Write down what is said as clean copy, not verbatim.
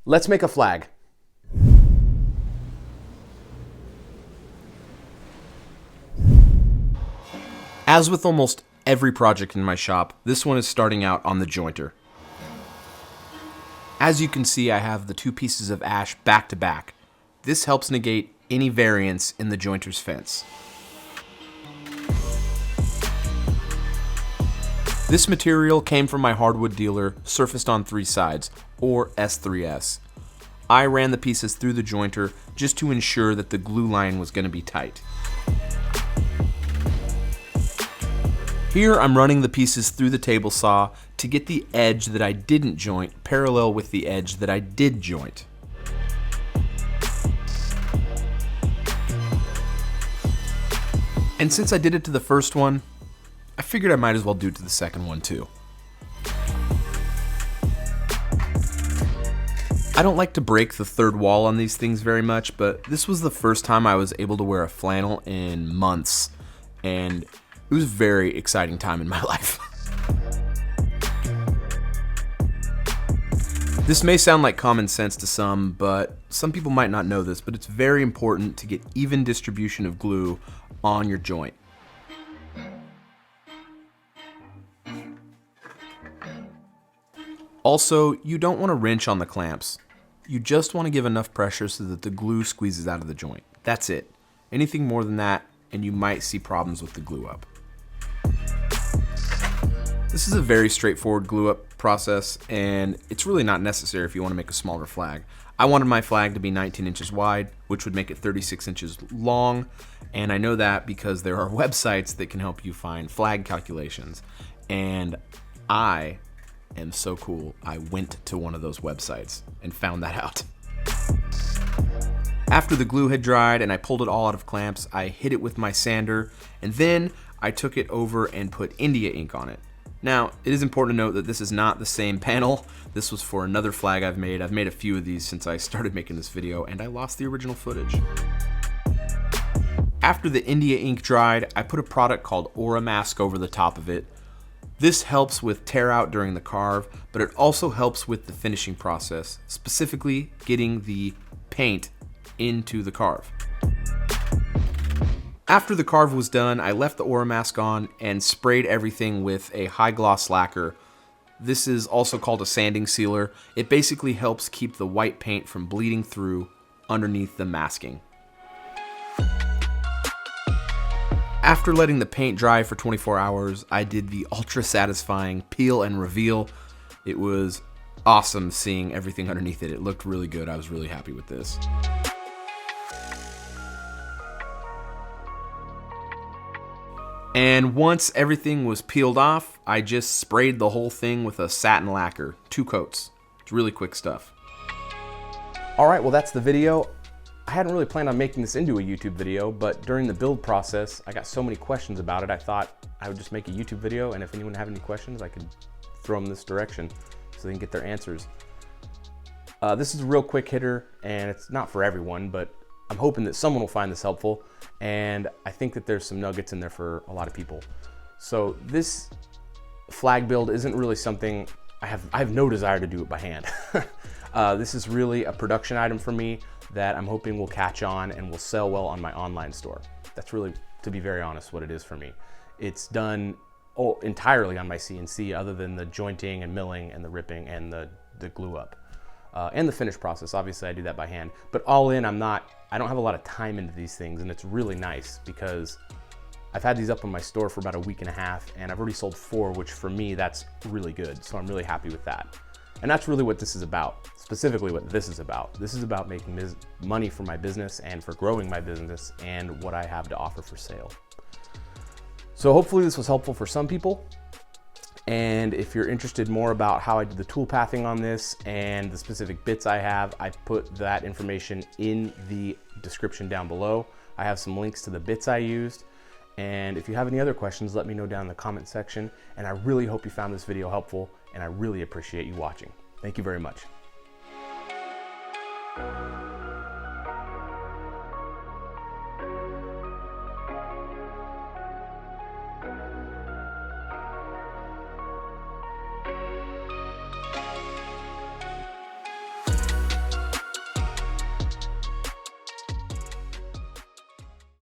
Let's make a flag. As with almost every project in my shop, this one is starting out on the jointer. As you can see, I have the two pieces of ash back to back. This helps negate any variance in the jointer's fence. This material came from my hardwood dealer, surfaced on 3 sides, or S3S. I ran the pieces through the jointer just to ensure that the glue line was going to be tight. Here I'm running the pieces through the table saw to get the edge that I didn't joint parallel with the edge that I did joint. And since I did it to the first one, I figured I might as well do it to the second one too. I don't like to break the third wall on these things very much, but this was the first time I was able to wear a flannel in months, and it was a very exciting time in my life. This may sound like common sense to some, but some people might not know this, but it's very important to get even distribution of glue on your joint. Also, you don't want to wrench on the clamps. You just want to give enough pressure so that the glue squeezes out of the joint. That's it. Anything more than that, and you might see problems with the glue up. This is a very straightforward glue up process, and it's really not necessary if you want to make a smaller flag. I wanted my flag to be 19 inches wide, which would make it 36 inches long, and I know that because there are websites that can help you find flag calculations, and I am so cool. I went to one of those websites and found that out. After the glue had dried and I pulled it all out of clamps, I hit it with my sander, and then I took it over and put India ink on it. Now, it is important to note that this is not the same panel. This was for another flag I've made. I've made a few of these since I started making this video, and I lost the original footage. After the India ink dried, I put a product called Aura Mask over the top of it. This helps with tear out during the carve, but it also helps with the finishing process, specifically getting the paint into the carve. After the carve was done, I left the Aura Mask on and sprayed everything with a high gloss lacquer. This is also called a sanding sealer. It basically helps keep the white paint from bleeding through underneath the masking. After letting the paint dry for 24 hours, I did the ultra satisfying peel and reveal. It was awesome seeing everything underneath it. It looked really good. I was really happy with this. And once everything was peeled off, I just sprayed the whole thing with a satin lacquer, 2 coats. It's really quick stuff. All right, well that's the video. I hadn't really planned on making this into a YouTube video, but during the build process, I got so many questions about it, I thought I would just make a YouTube video, and if anyone had any questions, I could throw them this direction so they can get their answers. This is a real quick hitter, and it's not for everyone, but I'm hoping that someone will find this helpful, and I think that there's some nuggets in there for a lot of people. So this flag build isn't really something, I have no desire to do it by hand. This is really a production item for me that I'm hoping will catch on and will sell well on my online store. That's really, to be very honest, what it is for me. It's done entirely on my CNC, other than the jointing and milling and the ripping and the glue up. And the finish process, obviously I do that by hand. But all in, I don't have a lot of time into these things, and it's really nice because I've had these up on my store for about a week and a half, and I've already sold 4, which for me, that's really good. So I'm really happy with that. And that's really what this is about, specifically what this is about. This is about making money for my business and for growing my business and what I have to offer for sale. So hopefully this was helpful for some people. And if you're interested more about how I did the tool pathing on this and the specific bits I have, I put that information in the description down below. I have some links to the bits I used. And if you have any other questions, let me know down in the comment section. And I really hope you found this video helpful, and I really appreciate you watching. Thank you very much.